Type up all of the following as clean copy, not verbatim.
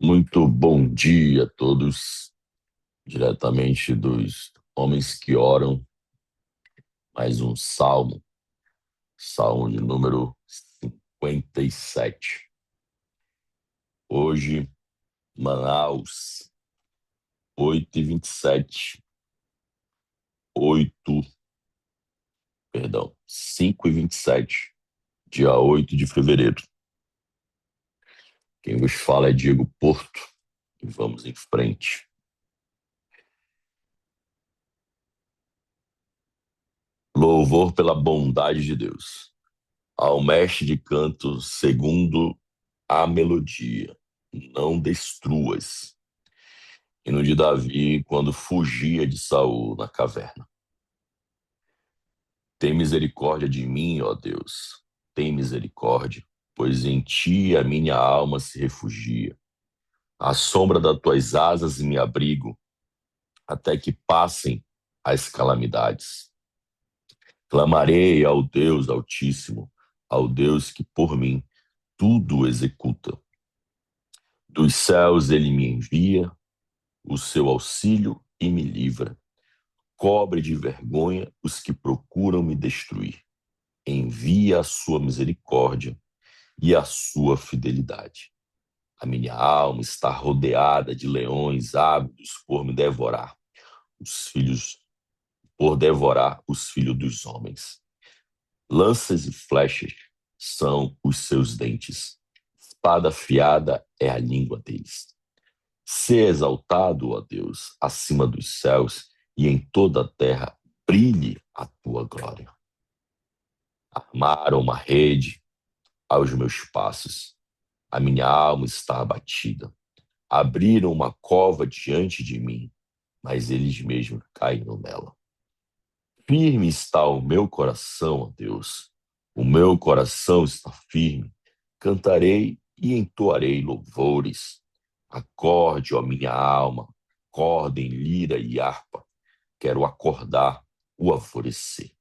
Muito bom dia a todos, diretamente dos Homens que Oram, mais um salmo, salmo de número 57. Hoje, Manaus, 8h27, 8, perdão, 5h27, dia 8 de fevereiro. Quem vos fala é Diego Porto, e vamos em frente. Louvor pela bondade de Deus. Ao mestre de canto segundo a melodia, não destruas. Hino de Davi quando fugia de Saul na caverna. Tem misericórdia de mim, ó Deus, tem misericórdia, pois em ti a minha alma se refugia. À sombra das tuas asas me abrigo, até que passem as calamidades. Clamarei ao Deus Altíssimo, ao Deus que por mim tudo executa. Dos céus ele me envia o seu auxílio e me livra. Cobre de vergonha os que procuram me destruir. Envia a sua misericórdia e a sua fidelidade. A minha alma está rodeada de leões ávidos por me devorar, por devorar os filhos dos homens. Lanças e flechas são os seus dentes. Espada afiada é a língua deles. Ser exaltado, ó Deus, acima dos céus, e em toda a terra brilhe a tua glória. Armaram uma rede aos meus passos. A minha alma está abatida. Abriram uma cova diante de mim, mas eles mesmos caíram nela. Firme está o meu coração, ó Deus. O meu coração está firme. Cantarei e entoarei louvores. Acorde, ó minha alma, acorde em lira e harpa. Quero acordar o alvorecer.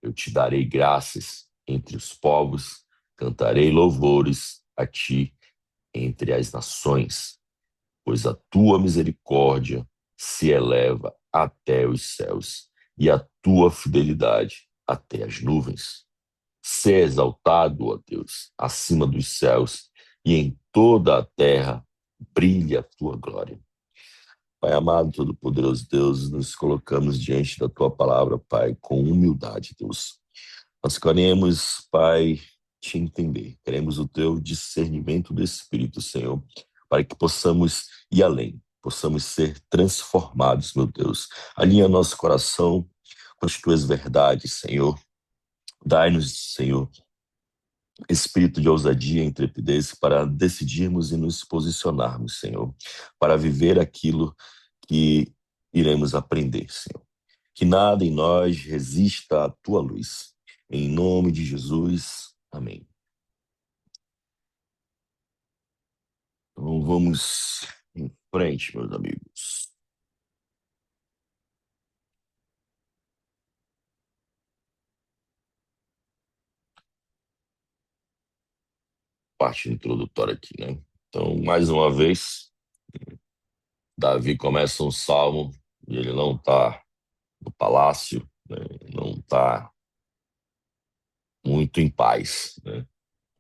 Eu te darei graças entre os povos, cantarei louvores a ti entre as nações, pois a tua misericórdia se eleva até os céus e a tua fidelidade até as nuvens. Sê exaltado, ó Deus, acima dos céus, e em toda a terra brilhe a tua glória. Pai amado, todo-poderoso Deus, nos colocamos diante da tua palavra, Pai, com humildade, Deus. Nós queremos, Pai, te entender. Queremos o teu discernimento do Espírito, Senhor, para que possamos ir além, possamos ser transformados, meu Deus. Alinha nosso coração com as tuas verdades, Senhor. Dai-nos, Senhor, espírito de ousadia e intrepidez para decidirmos e nos posicionarmos, Senhor, para viver aquilo que iremos aprender, Senhor. Que nada em nós resista à tua luz. Em nome de Jesus, amém. Então vamos em frente, meus amigos. Parte introdutória aqui, né? Então, mais uma vez, Davi começa um salmo e ele não está no palácio, né? Não está muito em paz, né?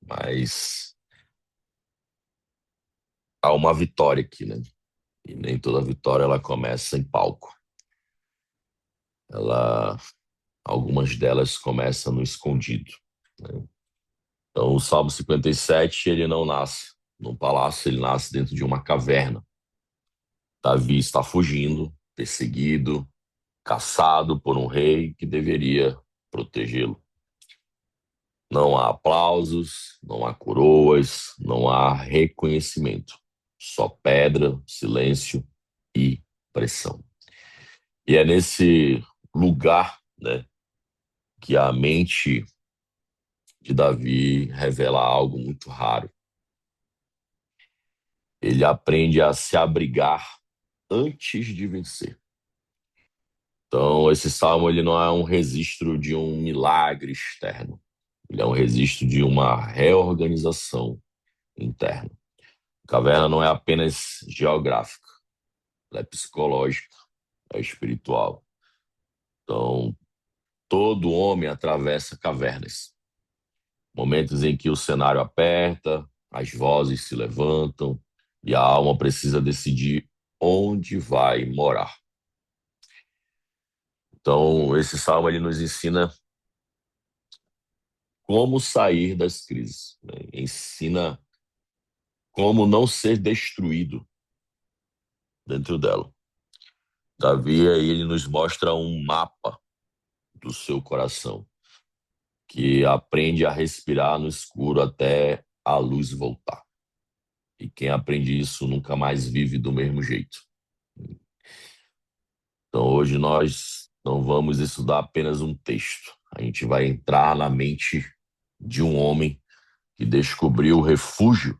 Mas há uma vitória aqui, né? E nem toda vitória ela começa em palco. Ela, algumas delas começam no escondido, né? Então, o Salmo 57, ele não nasce num palácio, ele nasce dentro de uma caverna. Davi está fugindo, perseguido, caçado por um rei que deveria protegê-lo. Não há aplausos, não há coroas, não há reconhecimento. Só pedra, silêncio e pressão. E é nesse lugar, né, que a mente de Davi revela algo muito raro. Ele aprende a se abrigar antes de vencer. Então, esse salmo ele não é um registro de um milagre externo. Ele é um registro de uma reorganização interna. A caverna não é apenas geográfica, ela é psicológica, é espiritual. Então, todo homem atravessa cavernas. Momentos em que o cenário aperta, as vozes se levantam e a alma precisa decidir onde vai morar. Então, esse salmo ele nos ensina como sair das crises, né? Ensina como não ser destruído dentro dela. Davi aí ele nos mostra um mapa do seu coração, que aprende a respirar no escuro até a luz voltar. E quem aprende isso nunca mais vive do mesmo jeito. Então hoje nós não vamos estudar apenas um texto. A gente vai entrar na mente de um homem que descobriu o refúgio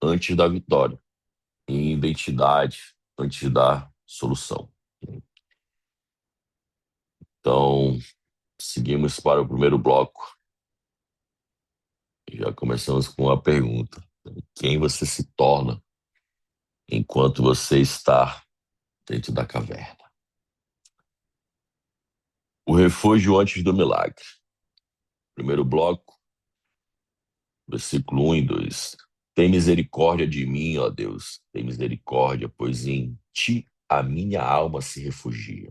antes da vitória, e identidade antes da solução. Então, seguimos para o primeiro bloco. Já começamos com uma pergunta: quem você se torna enquanto você está dentro da caverna? O refúgio antes do milagre. Primeiro bloco, versículo 1 e 2. Tem misericórdia de mim, ó Deus, tem misericórdia, pois em ti a minha alma se refugia.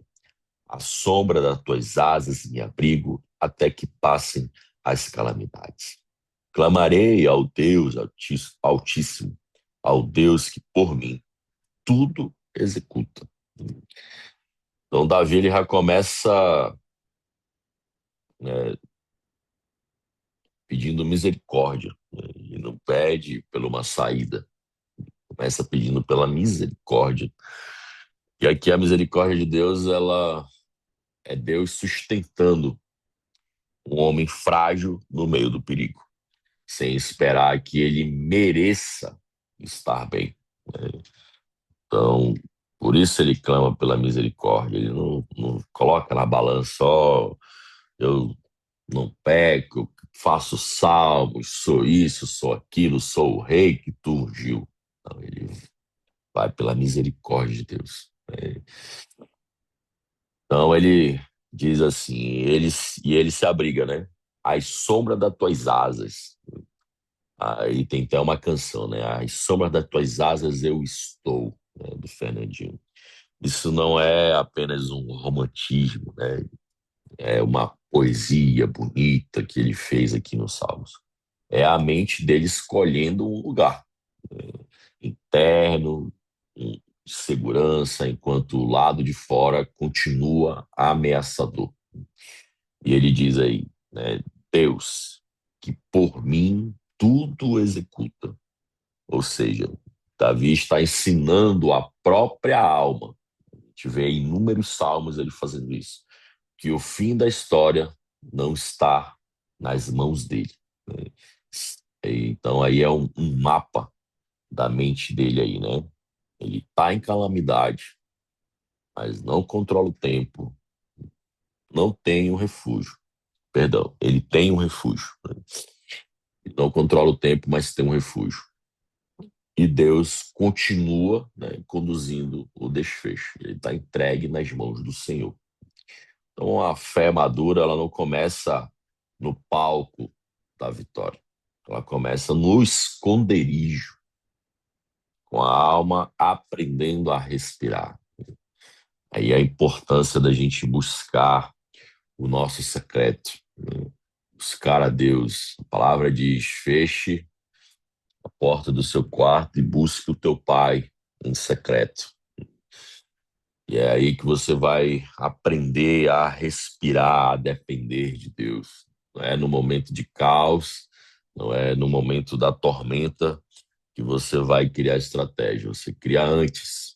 À sombra das tuas asas me abrigo até que passem as calamidades. Clamarei ao Deus Altíssimo, ao Deus que por mim tudo executa. Então, Davi ele já começa, né, pedindo misericórdia, né? Ele não pede por uma saída, começa pedindo pela misericórdia. E aqui a misericórdia de Deus, ela é Deus sustentando um homem frágil no meio do perigo, sem esperar que ele mereça estar bem. Então, por isso ele clama pela misericórdia. Ele não coloca na balança, ó, eu não peco, faço salmos, sou isso, sou aquilo, sou o rei que tu ungiu. Não, ele vai pela misericórdia de Deus. Então ele diz assim, ele se abriga, né? Às sombras das tuas asas. Aí tem até uma canção, né? Às sombras das tuas asas eu estou, né? Do Fernandinho. Isso não é apenas um romantismo, né? É uma poesia bonita que ele fez aqui nos Salmos. É a mente dele escolhendo um lugar, né, interno, de segurança, enquanto o lado de fora continua ameaçador. E ele diz aí, né, Deus, que por mim tudo executa. Ou seja, Davi está ensinando a própria alma. A gente vê inúmeros salmos ele fazendo isso, que o fim da história não está nas mãos dele, né? Então aí é um mapa da mente dele aí, né? Ele está em calamidade, mas não controla o tempo, não tem um refúgio. Perdão, ele tem um refúgio, né? Ele não controla o tempo, mas tem um refúgio. E Deus continua, né, conduzindo o desfecho. Ele está entregue nas mãos do Senhor. Então a fé madura, ela não começa no palco da vitória. Ela começa no esconderijo, com a alma aprendendo a respirar. Aí a importância da gente buscar o nosso secreto, né? Buscar a Deus. A palavra diz: feche a porta do seu quarto e busque o teu pai em secreto. E é aí que você vai aprender a respirar, a depender de Deus. Não é no momento de caos, não é no momento da tormenta que você vai criar estratégia. Você cria antes.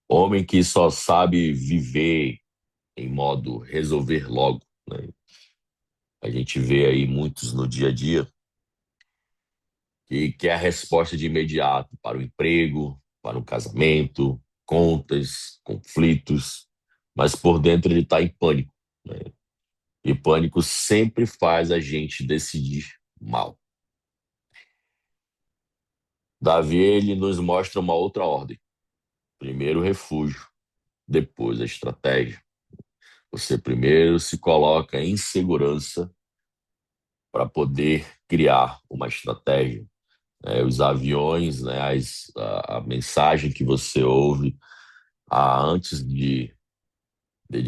Homem que só sabe viver em modo resolver logo, né? A gente vê aí muitos no dia a dia que quer a resposta de imediato para o emprego, para o casamento, contas, conflitos, mas por dentro ele está em pânico, né? E pânico sempre faz a gente decidir mal. Davi, ele nos mostra uma outra ordem. Primeiro o refúgio, depois a estratégia. Você primeiro se coloca em segurança para poder criar uma estratégia. Os aviões, né, a mensagem que você ouve antes de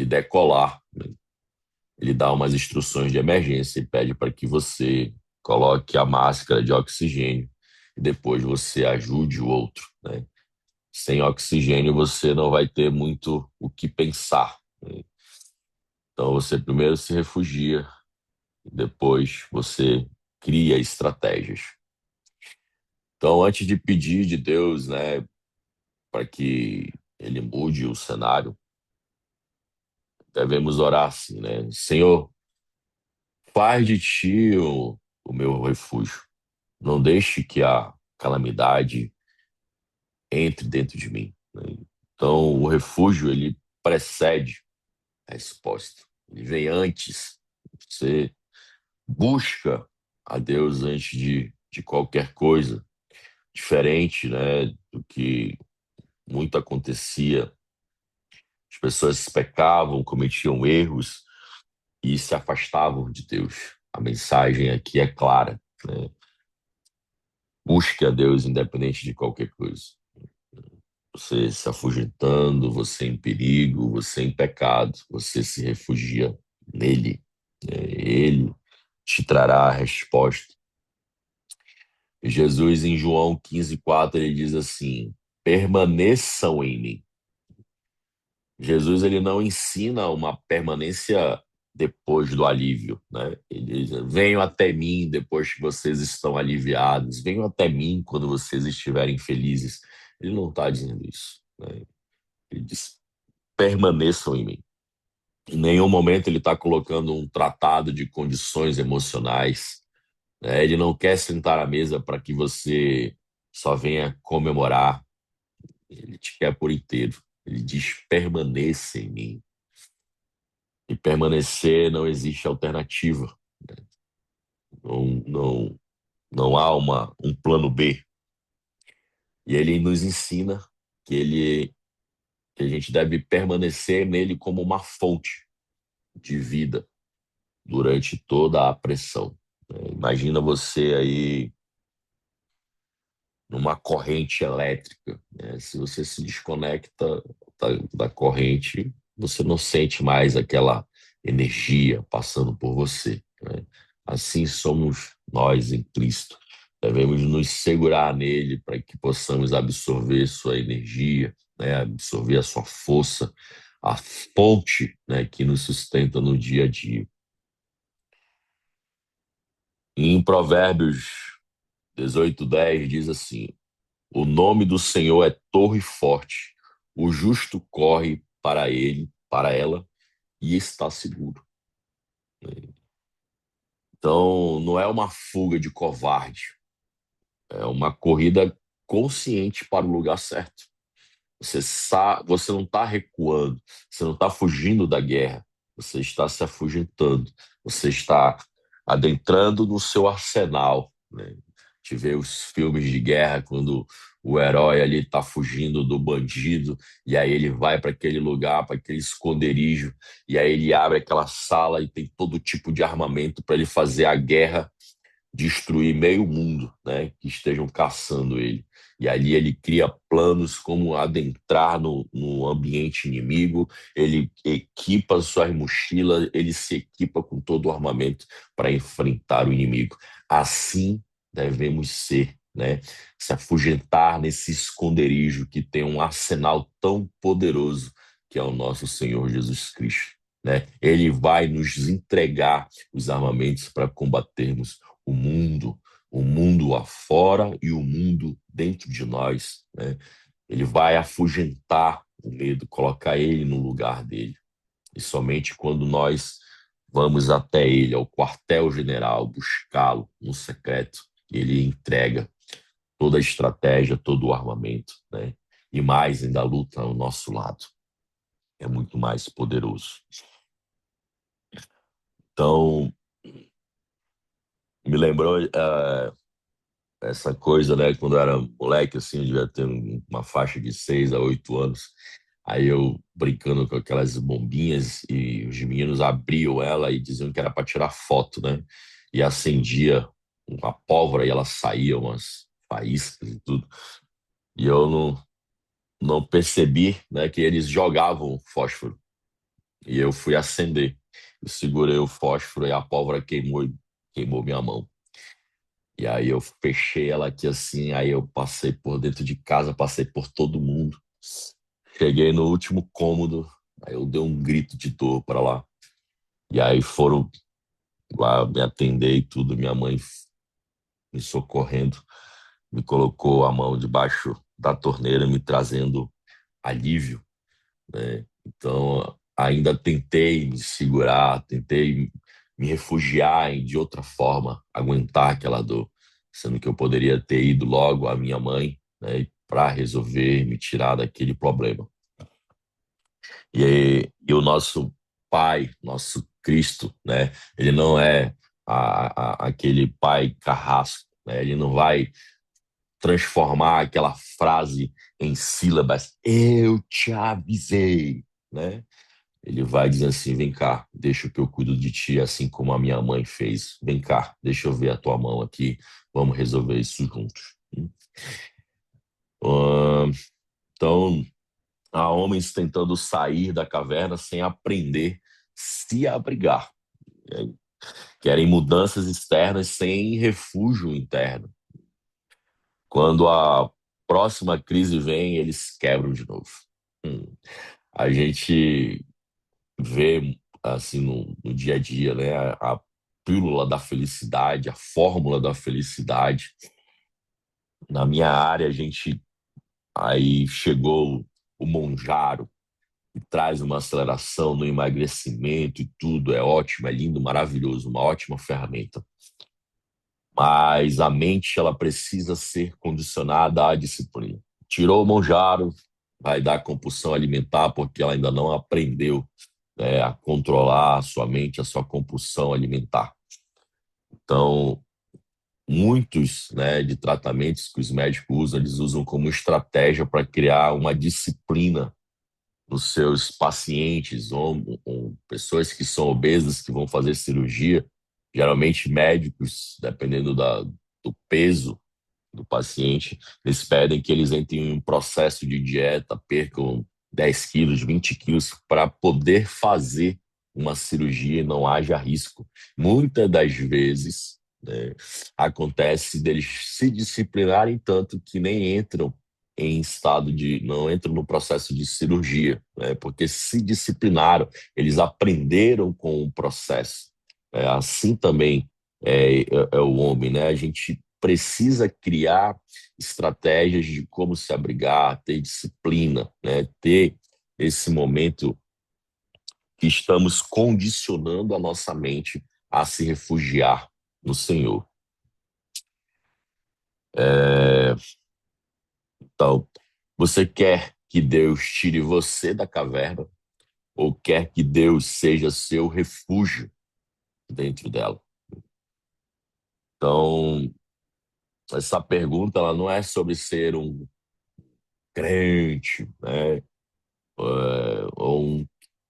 decolar, né, ele dá umas instruções de emergência e pede para que você coloque a máscara de oxigênio e depois você ajude o outro, né? Sem oxigênio você não vai ter muito o que pensar, né? Então você primeiro se refugia, depois você cria estratégias. Então, antes de pedir de Deus, né, para que ele mude o cenário, devemos orar assim, né? Senhor, faz de ti o meu refúgio. Não deixe que a calamidade entre dentro de mim, né? Então, o refúgio, ele precede a resposta. Ele vem antes. Você busca a Deus antes de qualquer coisa, diferente, né, do que muito acontecia. As pessoas pecavam, cometiam erros e se afastavam de Deus. A mensagem aqui é clara, né? Busque a Deus independente de qualquer coisa. Você se afugentando, você em perigo, você em pecado, você se refugia nele, né? Ele te trará a resposta. Jesus, em João 15:4, ele diz assim: permaneçam em mim. Jesus, ele não ensina uma permanência depois do alívio, né? Ele diz: venham até mim depois que vocês estão aliviados, venham até mim quando vocês estiverem felizes. Ele não está dizendo isso, né? Ele diz: permaneçam em mim. Em nenhum momento ele está colocando um tratado de condições emocionais, né? Ele não quer sentar à mesa para que você só venha comemorar. Ele te quer por inteiro. Ele diz: permaneça em mim. E permanecer não existe alternativa. Não, não, não há um plano B. E ele nos ensina que a gente deve permanecer nele como uma fonte de vida durante toda a pressão. Imagina você aí numa corrente elétrica, né? Se você se desconecta da corrente, você não sente mais aquela energia passando por você, né? Assim somos nós em Cristo. Devemos nos segurar nele para que possamos absorver sua energia, né? Absorver a sua força, a fonte, né, que nos sustenta no dia a dia. Em Provérbios 18:10 diz assim: o nome do Senhor é torre forte. O justo corre para ele, para ela, e está seguro. Então, não é uma fuga de covarde, é uma corrida consciente para o lugar certo. Você não está recuando, você não está fugindo da guerra, você está se afugentando, você está adentrando no seu arsenal, né? A gente vê os filmes de guerra quando o herói ali está fugindo do bandido e aí ele vai para aquele lugar, para aquele esconderijo e aí ele abre aquela sala e tem todo tipo de armamento para ele fazer a guerra, destruir meio mundo, né, que estejam caçando ele. E ali ele cria planos como adentrar no ambiente inimigo, ele equipa suas mochilas, ele se equipa com todo o armamento para enfrentar o inimigo. Assim devemos ser, né? Se afugentar nesse esconderijo que tem um arsenal tão poderoso que é o nosso Senhor Jesus Cristo, né? Ele vai nos entregar os armamentos para combatermos o mundo afora e o mundo dentro de nós, né? Ele vai afugentar o medo, colocar ele no lugar dele. E somente quando nós vamos até ele, ao quartel-general, buscá-lo no secreto, ele entrega toda a estratégia, todo o armamento, né? E mais, ainda luta ao nosso lado. É muito mais poderoso. Então, me lembrou essa coisa, né? Quando eu era moleque, assim, eu devia ter uma faixa de 6 a 8 anos. Aí eu brincando com aquelas bombinhas e os meninos abriam ela e diziam que era para tirar foto, né? E acendia uma pólvora e ela saía umas faíscas e tudo. E eu não percebi, né, que eles jogavam fósforo. E eu fui acender. Eu segurei o fósforo e a pólvora queimou minha mão. E aí eu fechei ela aqui assim, aí eu passei por dentro de casa, passei por todo mundo. Cheguei no último cômodo, aí eu dei um grito de dor para lá. E aí foram lá me atender e tudo, minha mãe me socorrendo, me colocou a mão debaixo da torneira, me trazendo alívio, né? Então, ainda tentei me segurar, tentei me refugiar de outra forma, aguentar aquela dor, sendo que eu poderia ter ido logo à minha mãe, né, para resolver, me tirar daquele problema. E o nosso Pai, nosso Cristo, né, ele não é aquele pai carrasco, né, ele não vai transformar aquela frase em sílabas, eu te avisei, né? Ele vai dizer assim: vem cá, deixa que eu cuido de ti, assim como a minha mãe fez. Vem cá, deixa eu ver a tua mão aqui, vamos resolver isso juntos. Ahn, Então, há homens tentando sair da caverna sem aprender a se abrigar. Né? Querem mudanças externas sem refúgio interno. Quando a próxima crise vem, eles quebram de novo. Hum. A gente vê assim no dia a dia, né, a pílula da felicidade, a fórmula da felicidade. Na minha área, a gente aí chegou o Monjaro, que traz uma aceleração no emagrecimento e tudo, é ótimo, é lindo, maravilhoso, uma ótima ferramenta. Mas a mente, ela precisa ser condicionada à disciplina. Tirou o Monjaro, vai dar compulsão alimentar porque ela ainda não aprendeu, né, a controlar a sua mente, a sua compulsão alimentar. Então, muitos, né, de tratamentos que os médicos usam, eles usam como estratégia para criar uma disciplina nos seus pacientes ou pessoas que são obesas, que vão fazer cirurgia, geralmente médicos, dependendo do peso do paciente, eles pedem que eles entrem em um processo de dieta, percam 10 quilos, 20 quilos, para poder fazer uma cirurgia e não haja risco. Muitas das vezes, né, acontece deles se disciplinarem tanto que nem entram em estado de, não entram no processo de cirurgia, né, porque se disciplinaram, eles aprenderam com o processo. Assim também é o homem, né? A gente precisa criar estratégias de como se abrigar, ter disciplina, né? Ter esse momento que estamos condicionando a nossa mente a se refugiar no Senhor. É, Então, você quer que Deus tire você da caverna ou quer que Deus seja seu refúgio dentro dela? Então, essa pergunta ela não é sobre ser um crente, né? Ou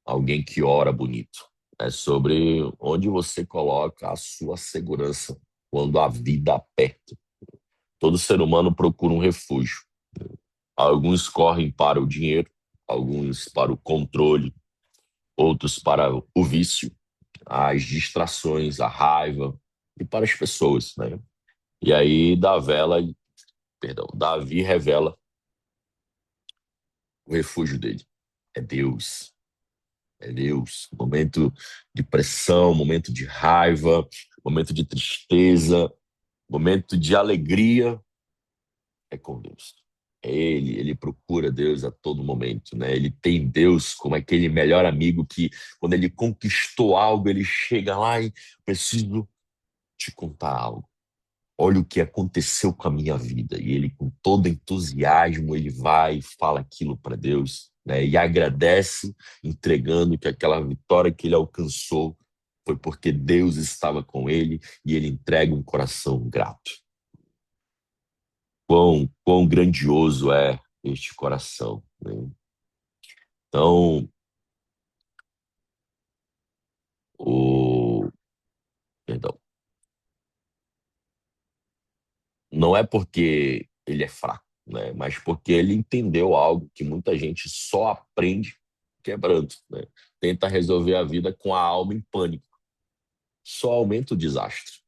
alguém que ora bonito. É sobre onde você coloca a sua segurança quando a vida aperta. Todo ser humano procura um refúgio. Alguns correm para o dinheiro, alguns para o controle, outros para o vício, as distrações, a raiva e para as pessoas, né? E aí Davi revela o refúgio dele. É Deus. É Deus. Momento de pressão, momento de raiva, momento de tristeza, momento de alegria, é com Deus. Ele procura Deus a todo momento, né? Ele tem Deus como aquele melhor amigo que, quando ele conquistou algo, ele chega lá e preciso te contar algo. Olha o que aconteceu com a minha vida. E ele, com todo entusiasmo, ele vai e fala aquilo para Deus, né? E agradece, entregando que aquela vitória que ele alcançou foi porque Deus estava com ele e ele entrega um coração grato. Quão grandioso é este coração, né? Então, o, perdão, não é porque ele é fraco, né? Mas porque ele entendeu algo que muita gente só aprende quebrando, né? Tenta resolver a vida com a alma em pânico. Só aumenta o desastre.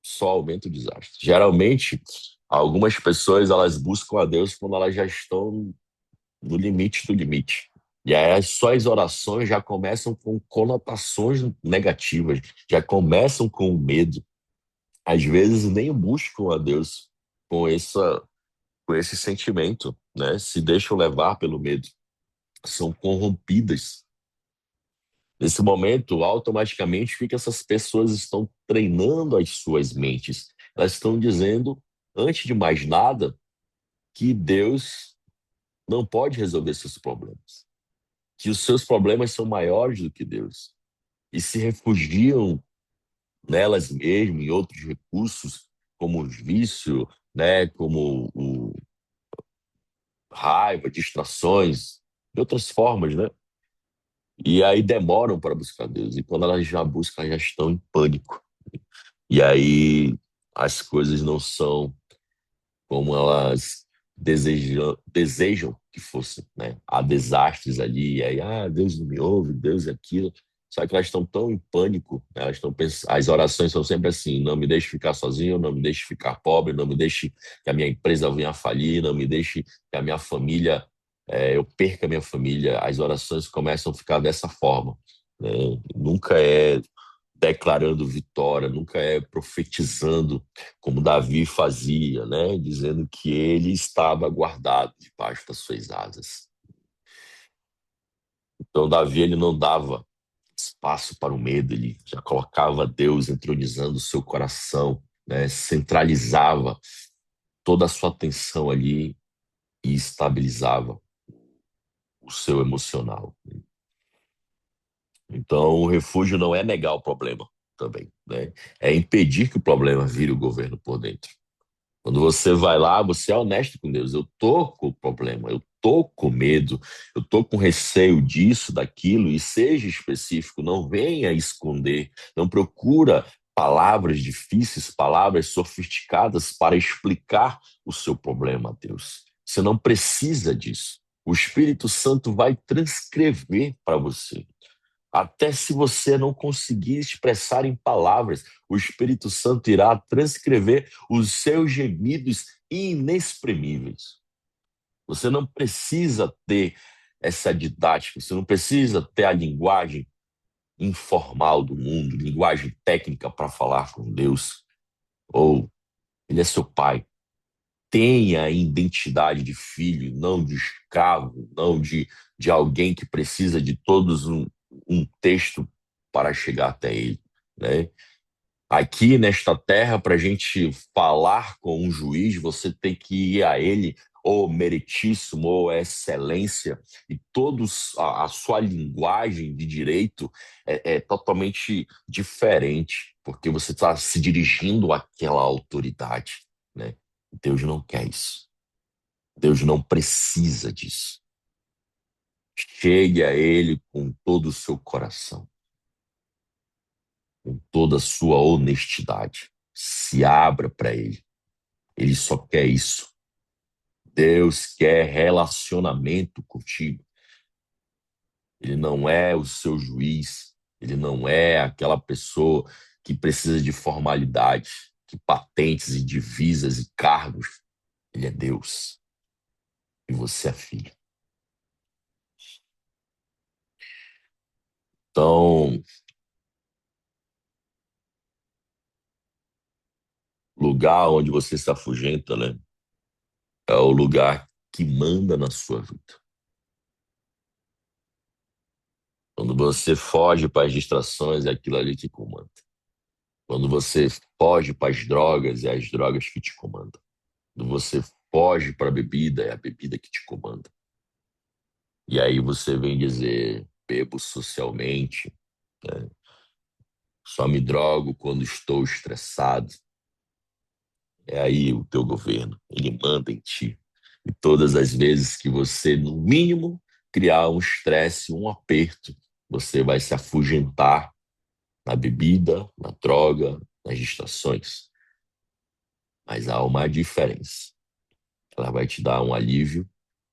Só aumenta o desastre. Geralmente, algumas pessoas elas buscam a Deus quando elas já estão no limite do limite. E aí as suas orações já começam com conotações negativas, já começam com medo. Às vezes nem buscam a Deus com com esse sentimento, né? Se deixam levar pelo medo, são corrompidas. Nesse momento, automaticamente fica essas pessoas estão treinando as suas mentes. Elas estão dizendo, antes de mais nada, que Deus não pode resolver seus problemas, que os seus problemas são maiores do que Deus e se refugiam nelas mesmas, em outros recursos, como o vício, né, como o raiva, distrações, de outras formas, né? E aí demoram para buscar Deus. E quando elas já buscam, elas já estão em pânico. E aí as coisas não são como elas desejam que fossem, né? Há desastres ali, e aí, Deus não me ouve, Deus é aquilo. Só que elas estão tão em pânico, né? Elas estão as orações são sempre assim: não me deixe ficar sozinho, não me deixe ficar pobre, não me deixe que a minha empresa venha a falir, não me deixe que a minha família, eu perca a minha família. As orações começam a ficar dessa forma, né? Nunca é declarando vitória, nunca é profetizando como Davi fazia, né? Dizendo que ele estava guardado debaixo das suas asas. Então Davi ele não dava espaço para o medo, ele já colocava Deus entronizando o seu coração, né? Centralizava toda a sua atenção ali e estabilizava o seu emocional. Então o refúgio não é negar o problema também, né? É impedir que o problema vire o governo por dentro. Quando você vai lá, você é honesto com Deus. Eu tô com o problema, eu tô com medo, eu tô com receio disso, daquilo, e seja específico, não venha esconder, não procura palavras difíceis, palavras sofisticadas para explicar o seu problema a Deus. Você não precisa disso. O Espírito Santo vai transcrever para você. Até se você não conseguir expressar em palavras, o Espírito Santo irá transcrever os seus gemidos inexprimíveis. Você não precisa ter essa didática, você não precisa ter a linguagem informal do mundo, linguagem técnica para falar com Deus. Ou Ele é seu pai. Tenha a identidade de filho, não de escravo, não de alguém que precisa de todos um texto para chegar até ele, né? Aqui nesta terra, para a gente falar com um juiz, você tem que ir a ele, ou meritíssimo, ou excelência, e todos a sua linguagem de direito é totalmente diferente, porque você está se dirigindo àquela autoridade, né? Deus não quer isso. Deus não precisa disso. Chegue a Ele com todo o seu coração, com toda a sua honestidade. Se abra para Ele. Ele só quer isso. Deus quer relacionamento contigo. Ele não é o seu juiz. Ele não é aquela pessoa que precisa de formalidade, de patentes e divisas e cargos. Ele é Deus. E você é filho. Então, lugar onde você se afugenta, né? É o lugar que manda na sua vida. Quando você foge para as distrações, é aquilo ali que comanda. Quando você foge para as drogas, é as drogas que te comandam. Quando você foge para a bebida, é a bebida que te comanda. E aí você vem dizer, bebo socialmente, né? Só me drogo quando estou estressado. É aí o teu governo, ele manda em ti. E todas as vezes que você, no mínimo, criar um estresse, um aperto, você vai se afugentar na bebida, na droga, nas distrações. Mas há uma diferença. Ela vai te dar um alívio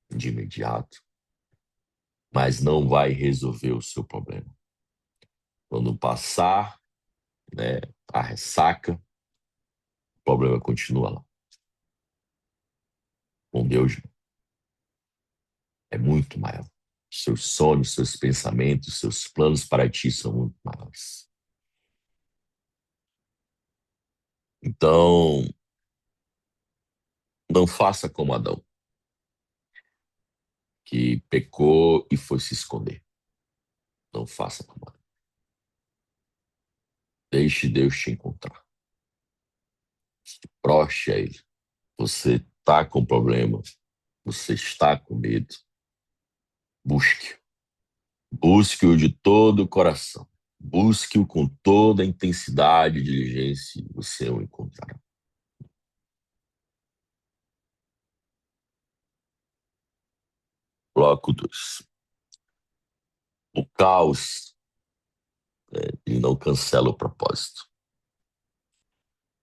de imediato, mas não vai resolver o seu problema. Quando passar, né, a ressaca, o problema continua lá. Com Deus é muito maior. Seus sonhos, seus pensamentos, seus planos para ti são muito maiores. Então, não faça como Adão, que pecou e foi se esconder. Não faça como Adão. Deixe Deus te encontrar. Proste a Ele. Você está com problema, você está com medo. Busque. Busque-o de todo o coração. Busque-o com toda a intensidade e diligência e você o encontrará. Bloco 2. O caos, ele não cancela o propósito.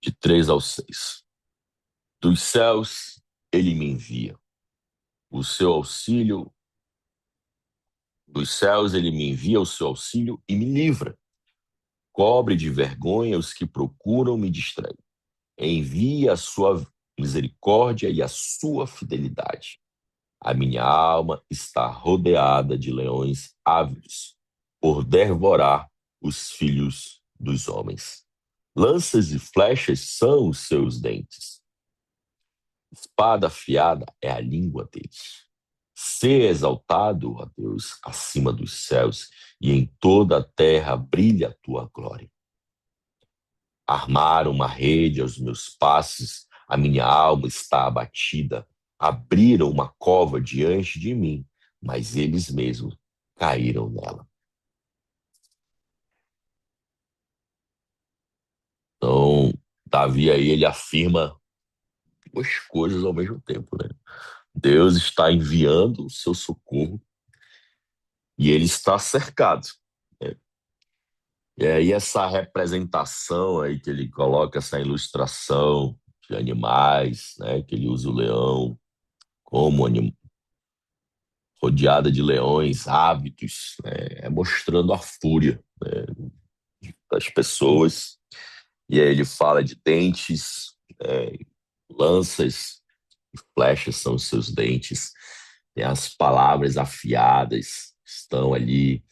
De 3 ao 6. Dos céus, ele me envia. O seu auxílio, dos céus, ele me envia o seu auxílio e me livra. Cobre de vergonha os que procuram me distrair. Envie a sua misericórdia e a sua fidelidade. A minha alma está rodeada de leões ávidos por devorar os filhos dos homens. Lanças e flechas são os seus dentes. Espada afiada é a língua deles. Ser exaltado, ó Deus, acima dos céus, e em toda a terra brilha a tua glória. Armaram uma rede aos meus passos, a minha alma está abatida. Abriram uma cova diante de mim, mas eles mesmos caíram nela. Então, Davi aí, ele afirma duas coisas ao mesmo tempo, né? Deus está enviando o seu socorro e ele está cercado, né? E aí essa representação aí que ele coloca, essa ilustração de animais, né? Que ele usa o leão como rodeada de leões ávidos, né? É mostrando a fúria, né, das pessoas. E aí ele fala de dentes, lanças, flechas são os seus dentes. Tem as palavras afiadas, estão ali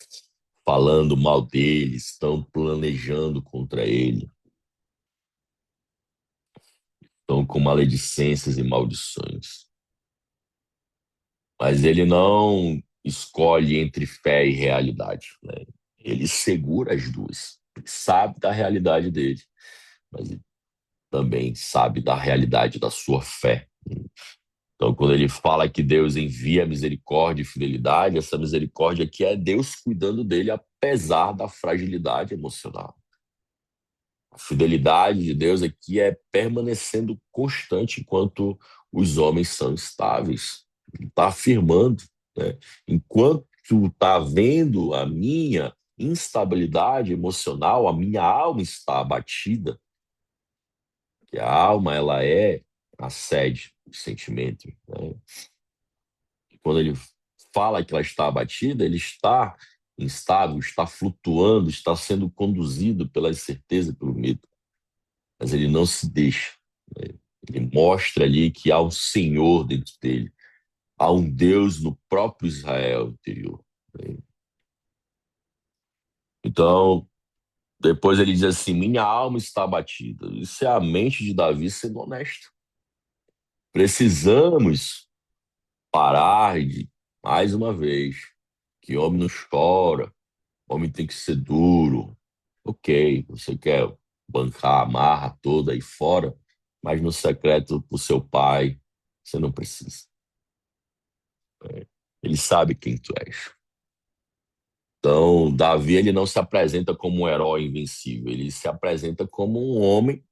falando mal dele, estão planejando contra ele, estão com maledicências e maldições. Mas ele não escolhe entre fé e realidade, né? Ele segura as duas. Ele sabe da realidade dele, mas ele também sabe da realidade da sua fé. Então, quando ele fala que Deus envia misericórdia e fidelidade, essa misericórdia aqui é Deus cuidando dele apesar da fragilidade emocional. A fidelidade de Deus aqui é permanecendo constante enquanto os homens são estáveis. Ele está afirmando, né? Enquanto está vendo a minha instabilidade emocional, a minha alma está abatida, que a alma ela é a sede do sentimento, né? E quando ele fala que ela está abatida, ele está instável, está flutuando, está sendo conduzido pela incerteza, pelo medo. Mas ele não se deixa, né? Ele mostra ali que há um Senhor dentro dele, há um Deus no próprio Israel interior, né? Então, depois ele diz assim: minha alma está abatida. Isso é a mente de Davi sendo honesto. Precisamos parar de, mais uma vez, que homem não chora, homem tem que ser duro. Ok, você quer bancar a marra toda aí fora, mas no secreto pro seu pai, você não precisa. Ele sabe quem tu és. Então, Davi ele não se apresenta como um herói invencível, ele se apresenta como um homem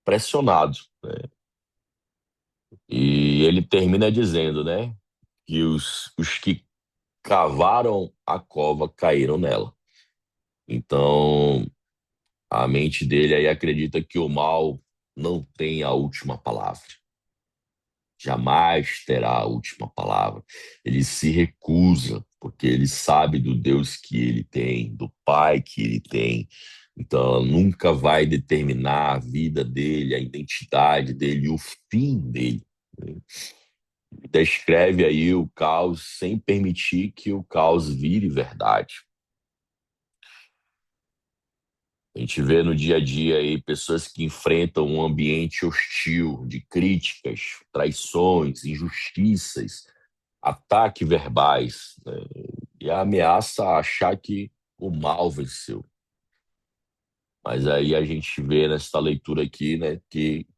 pressionado, né? E ele termina dizendo, né, que os que cavaram a cova caíram nela. Então, a mente dele aí acredita que o mal não tem a última palavra. Jamais terá a última palavra. Ele se recusa, porque ele sabe do Deus que ele tem, do Pai que ele tem. Então, ela nunca vai determinar a vida dele, a identidade dele, o fim dele. Descreve aí o caos sem permitir que o caos vire verdade. A gente vê no dia a dia aí pessoas que enfrentam um ambiente hostil de críticas, traições, injustiças, ataques verbais, né? E a ameaça a achar que o mal venceu. Mas aí a gente vê nessa leitura aqui, né, que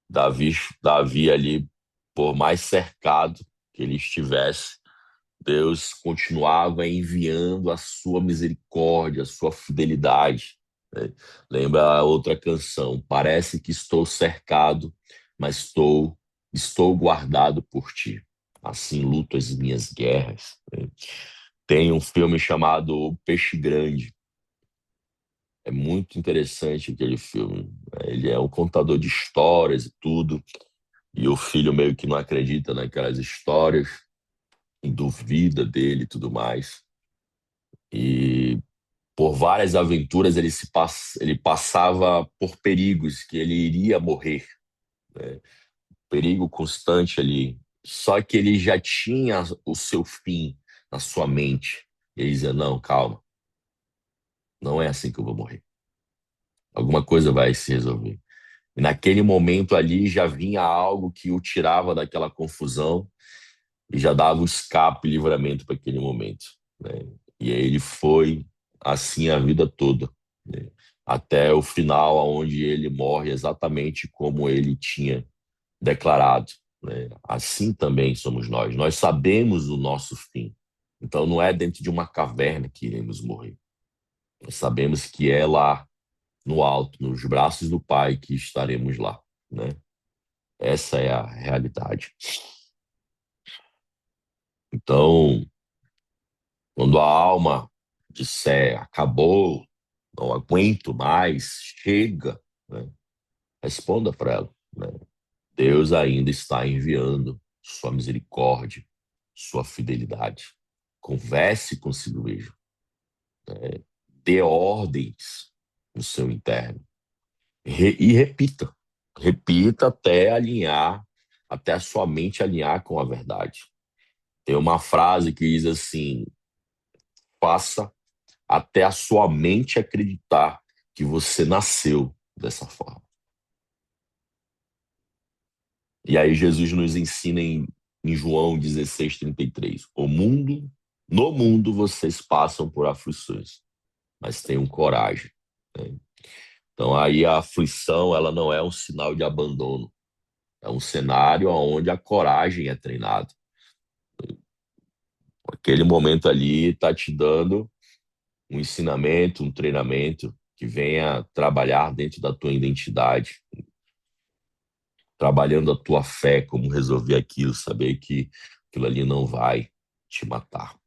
Davi, Davi ali, por mais cercado que ele estivesse, Deus continuava enviando a sua misericórdia, a sua fidelidade, né? Lembra a outra canção? Parece que estou cercado, mas estou guardado por ti. Assim luto as minhas guerras, né? Tem um filme chamado O Peixe Grande. É muito interessante aquele filme, né? Ele é um contador de histórias e tudo, e o filho meio que não acredita naquelas histórias, e duvida dele e tudo mais. E por várias aventuras ele passava por perigos que ele iria morrer, né? Perigo constante ali. Só que ele já tinha o seu fim na sua mente. E ele dizia: não, calma, não é assim que eu vou morrer. Alguma coisa vai se resolver. E naquele momento ali já vinha algo que o tirava daquela confusão e já dava o escape e livramento para aquele momento, né? E aí ele foi assim a vida toda, né? Até o final, onde ele morre exatamente como ele tinha declarado, né? Assim também somos nós. Nós sabemos o nosso fim. Então não é dentro de uma caverna que iremos morrer. Nós sabemos que é lá no alto, nos braços do Pai, que estaremos lá, né? Essa é a realidade. Então, quando a alma disser acabou, não aguento mais, chega, né? Responda para ela, né? Deus ainda está enviando sua misericórdia, sua fidelidade. Converse consigo mesmo, né? Dê ordens no seu interno. E repita. Repita até alinhar, até a sua mente alinhar com a verdade. Tem uma frase que diz assim: faça até a sua mente acreditar que você nasceu dessa forma. E aí Jesus nos ensina em João 16:33. No mundo vocês passam por aflições, mas tenham coragem, né? Então aí a aflição, ela não é um sinal de abandono, é um cenário onde a coragem é treinada. Aquele momento ali está te dando um ensinamento, um treinamento que venha trabalhar dentro da tua identidade, trabalhando a tua fé, como resolver aquilo, saber que aquilo ali não vai te matar.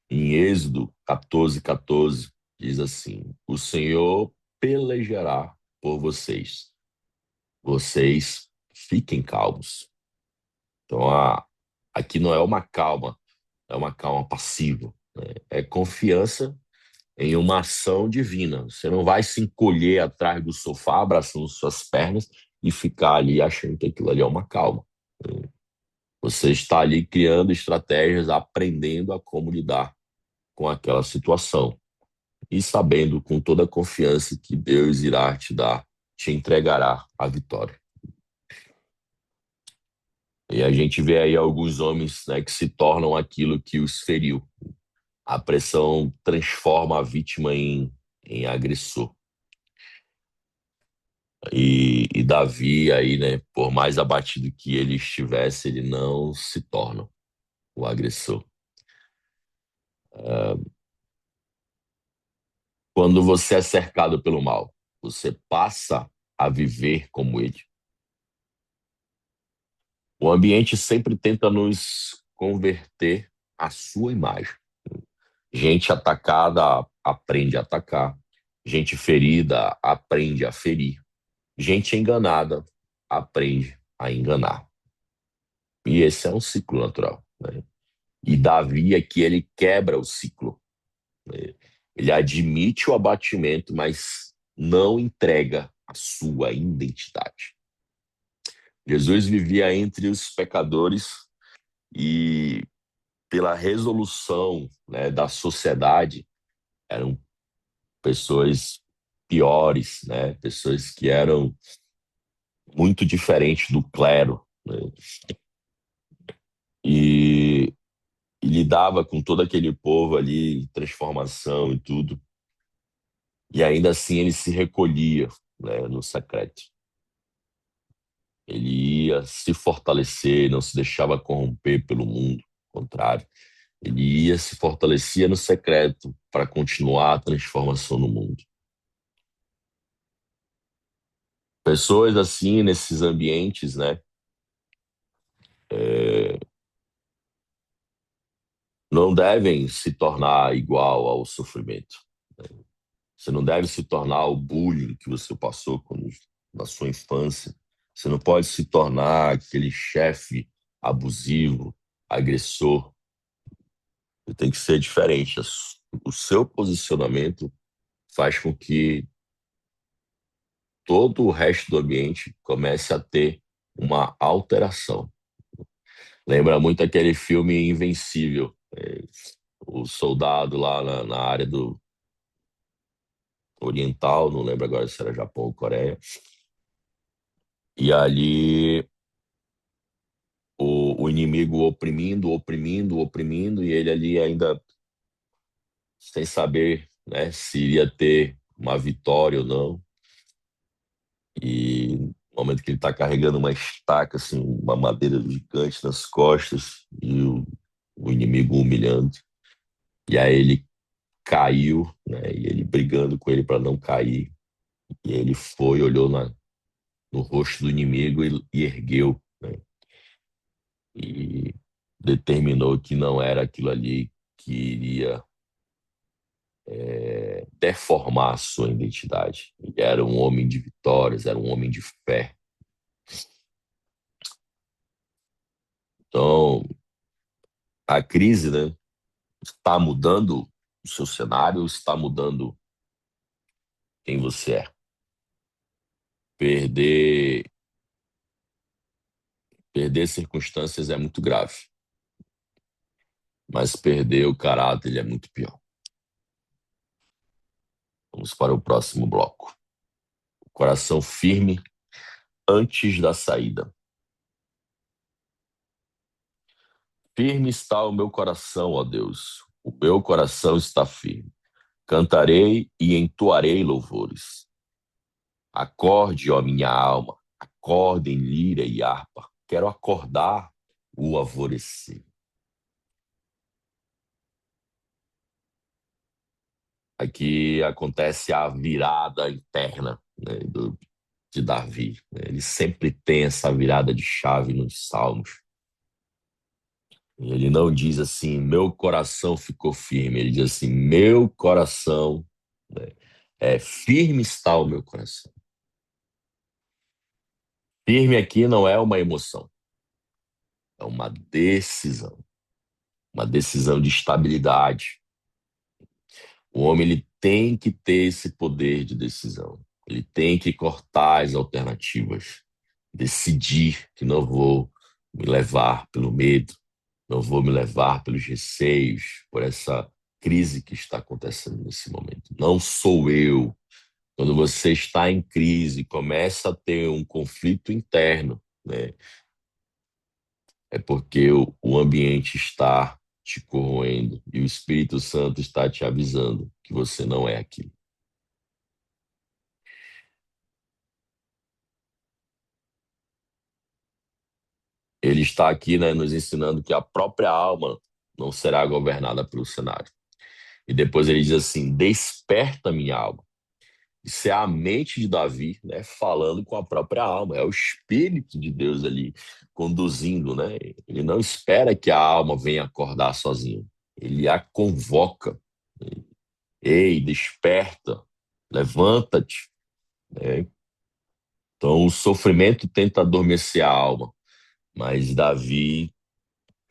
Em Êxodo 14:14, diz assim: o Senhor pelejará por vocês. Vocês fiquem calmos. Então, aqui não é uma calma, é uma calma passiva, né? É confiança em uma ação divina. Você não vai se encolher atrás do sofá, abraçando suas pernas e ficar ali achando que aquilo ali é uma calma. Você está ali criando estratégias, aprendendo a como lidar com aquela situação e sabendo com toda a confiança que Deus irá te dar, te entregará a vitória. E a gente vê aí alguns homens, né, que se tornam aquilo que os feriu. A pressão transforma a vítima em agressor. E Davi aí, né, por mais abatido que ele estivesse, ele não se torna o agressor. Quando você é cercado pelo mal, você passa a viver como ele. O ambiente sempre tenta nos converter à sua imagem. Gente atacada aprende a atacar. Gente ferida aprende a ferir. Gente enganada aprende a enganar. E esse é um ciclo natural, né? E Davi aqui ele quebra o ciclo, né? Ele admite o abatimento, mas não entrega a sua identidade. Jesus vivia entre os pecadores e pela resolução, né, da sociedade, eram pessoas piores, né, pessoas que eram muito diferentes do clero, né, e, e lidava com todo aquele povo ali, transformação e tudo, e ainda assim ele se recolhia, né, no secreto. Ele ia se fortalecer, não se deixava corromper pelo mundo, ao contrário. Ele ia se fortalecia no secreto para continuar a transformação no mundo. Pessoas assim, nesses ambientes, né, não devem se tornar igual ao sofrimento. Você não deve se tornar o bullying que você passou na sua infância. Você não pode se tornar aquele chefe abusivo, agressor. Você tem que ser diferente. O seu posicionamento faz com que todo o resto do ambiente comece a ter uma alteração. Lembra muito aquele filme Invencível. O soldado lá na área do oriental, não lembro agora se era Japão ou Coreia, e ali o inimigo oprimindo, oprimindo, oprimindo, e ele ali ainda sem saber, né, se iria ter uma vitória ou não. E no momento que ele está carregando uma estaca, assim, uma madeira gigante nas costas, e o inimigo humilhando. E aí ele caiu, né? E ele brigando com ele para não cair. E ele foi, olhou no rosto do inimigo e ergueu, né? E determinou que não era aquilo ali que iria deformar a sua identidade. Ele era um homem de vitórias, era um homem de fé. Então, a crise, né, está mudando o seu cenário, está mudando quem você é. Perder, perder circunstâncias é muito grave, mas perder o caráter ele é muito pior. Vamos para o próximo bloco. Coração firme antes da saída. Firme está o meu coração, ó Deus. O meu coração está firme. Cantarei e entoarei louvores. Acorde, ó minha alma, acorde em lira e harpa. Quero acordar o alvorecer. Aqui acontece a virada interna, né, de Davi, né? Ele sempre tem essa virada de chave nos Salmos. E ele não diz assim, meu coração ficou firme. Ele diz assim, meu coração, né, firme está o meu coração. Firme aqui não é uma emoção, é uma decisão de estabilidade. O homem ele tem que ter esse poder de decisão. Ele tem que cortar as alternativas, decidir que não vou me levar pelo medo, não vou me levar pelos receios, por essa crise que está acontecendo nesse momento. Não sou eu. Quando você está em crise, começa a ter um conflito interno, né? É porque o ambiente está te corroendo e o Espírito Santo está te avisando que você não é aquilo. Ele está aqui, né, nos ensinando que a própria alma não será governada pelo cenário. E depois ele diz assim: desperta minha alma. Isso é a mente de Davi, né, falando com a própria alma. É o Espírito de Deus ali conduzindo, né? Ele não espera que a alma venha acordar sozinho. Ele a convoca. Ei, desperta, levanta-te, né? Então o sofrimento tenta adormecer a alma, mas Davi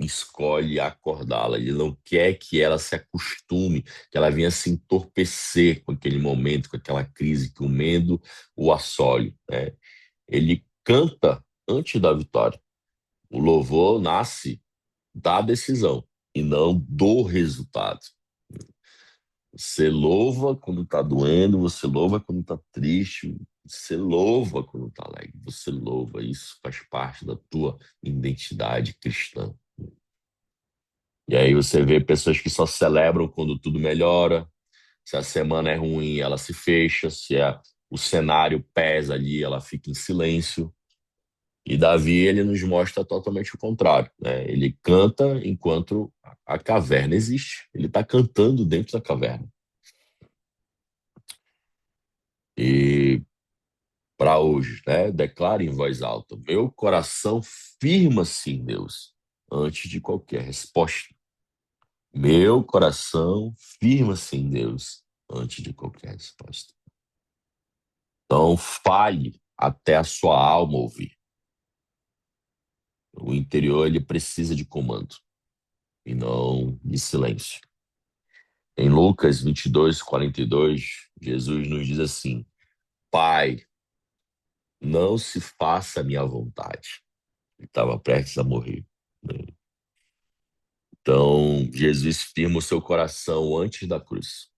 escolhe acordá-la. Ele não quer que ela se acostume, que ela venha se entorpecer com aquele momento, com aquela crise, que o medo o assole, né? Ele canta antes da vitória. O louvor nasce da decisão e não do resultado. Você louva quando está doendo, você louva quando está triste, você louva quando está alegre, você louva. Isso faz parte da tua identidade cristã. E aí você vê pessoas que só celebram quando tudo melhora. Se a semana é ruim, ela se fecha. O cenário pesa ali, ela fica em silêncio. E Davi, ele nos mostra totalmente o contrário, né? Ele canta enquanto a caverna existe. Ele está cantando dentro da caverna. E para hoje, né? Declare em voz alta: meu coração firma-se em Deus antes de qualquer resposta. Meu coração firma-se em Deus antes de qualquer resposta. Então, fale até a sua alma ouvir. O interior, ele precisa de comando e não de silêncio. Em Lucas 22:42, Jesus nos diz assim: Pai, não se faça a minha vontade. Ele estava prestes a morrer, né? Então, Jesus firma o seu coração antes da cruz.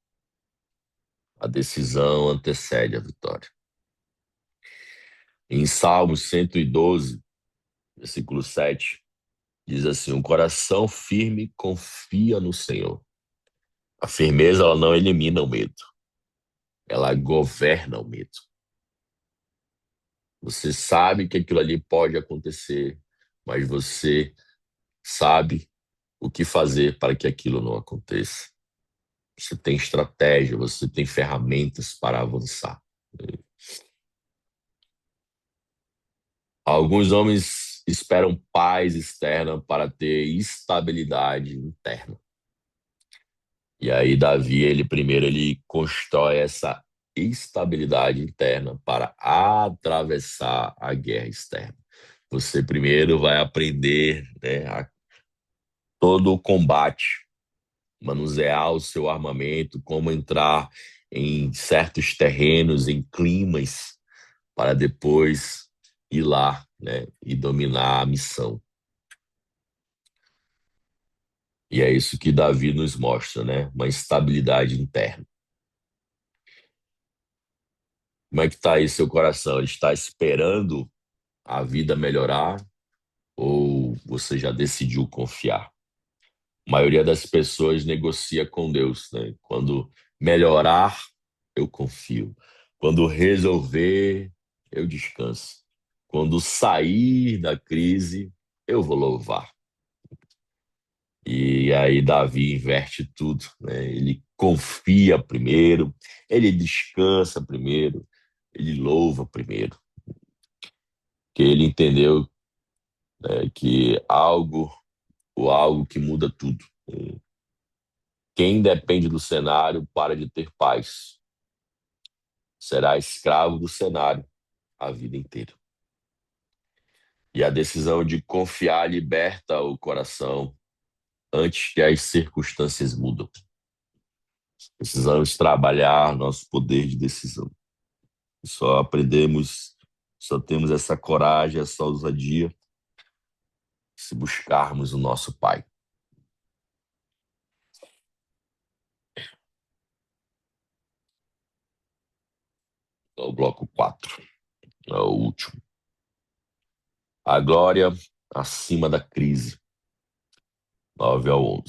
A decisão antecede a vitória. Em Salmos 112, versículo 7, diz assim: o coração firme confia no Senhor. A firmeza, ela não elimina o medo, ela governa o medo. Você sabe que aquilo ali pode acontecer, mas você sabe o que fazer para que aquilo não aconteça. Você tem estratégia, você tem ferramentas para avançar. Alguns homens esperam paz externa para ter estabilidade interna. E aí Davi, ele constrói essa estabilidade interna para atravessar a guerra externa. Você primeiro vai aprender, né, todo o combate, manusear o seu armamento, como entrar em certos terrenos, em climas, para depois ir lá, né, e dominar a missão. E é isso que Davi nos mostra, né? Uma estabilidade interna. Como é que está aí seu coração? Ele está esperando a vida melhorar ou você já decidiu confiar? A maioria das pessoas negocia com Deus, né? Quando melhorar, eu confio. Quando resolver, eu descanso. Quando sair da crise, eu vou louvar. E aí Davi inverte tudo, né? Ele confia primeiro, ele descansa primeiro, ele louva primeiro, que ele entendeu, né, que algo que muda tudo. Quem depende do cenário para de ter paz, será escravo do cenário a vida inteira. E a decisão de confiar liberta o coração antes que as circunstâncias mudem. Precisamos trabalhar nosso poder de decisão. Só aprendemos, só temos essa coragem, essa ousadia, se buscarmos o nosso Pai. É o bloco 4, é o último. A glória acima da crise, 9 ao 11.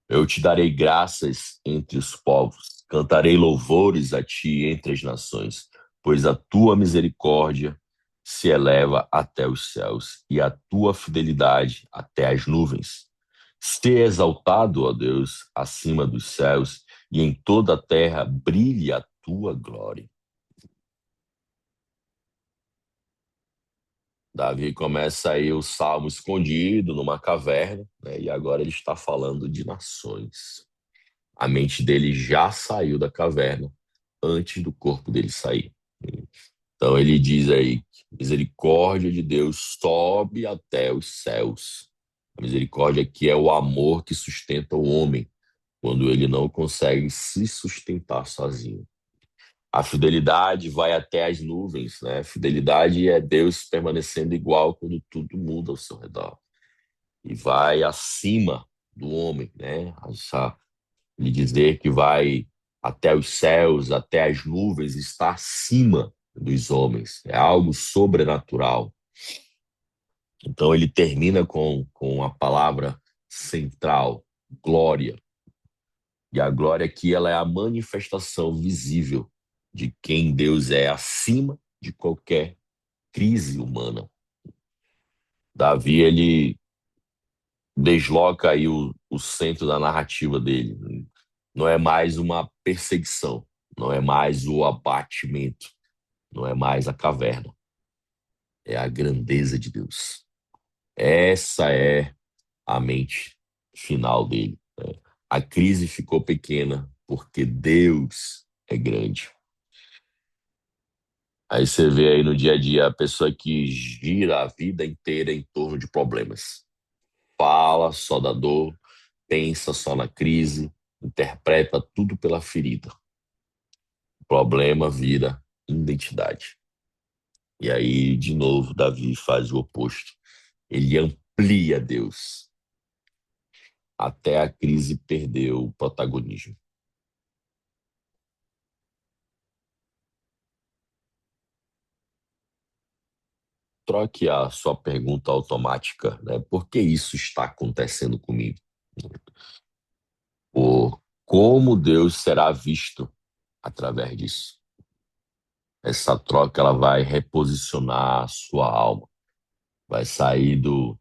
Eu te darei graças entre os povos, cantarei louvores a ti entre as nações, pois a tua misericórdia se eleva até os céus e a tua fidelidade até as nuvens. Ser exaltado, ó Deus, acima dos céus, e em toda a terra brilhe a tua glória. Davi começa aí o salmo escondido numa caverna, né, e agora ele está falando de nações. A mente dele já saiu da caverna antes do corpo dele sair. Então ele diz aí, misericórdia de Deus sobe até os céus. A misericórdia aqui é o amor que sustenta o homem quando ele não consegue se sustentar sozinho. A fidelidade vai até as nuvens, né? Fidelidade é Deus permanecendo igual quando tudo muda ao seu redor. E vai acima do homem, né? Ele dizer que vai até os céus, até as nuvens, está acima dos homens. É algo sobrenatural. Então ele termina com a palavra central, glória. E a glória aqui ela é a manifestação visível de quem Deus é acima de qualquer crise humana. Davi, ele desloca aí o centro da narrativa dele. Não é mais uma perseguição, não é mais o abatimento, não é mais a caverna, é a grandeza de Deus. Essa é a mente final dele. A crise ficou pequena porque Deus é grande. Aí você vê aí no dia a dia a pessoa que gira a vida inteira em torno de problemas. Fala só da dor, pensa só na crise, interpreta tudo pela ferida. O problema vira identidade. E aí, de novo, Davi faz o oposto. Ele amplia Deus até a crise perder o protagonismo. Troque a sua pergunta automática, né? Por que isso está acontecendo comigo? Por como Deus será visto através disso? Essa troca ela vai reposicionar a sua alma, vai sair do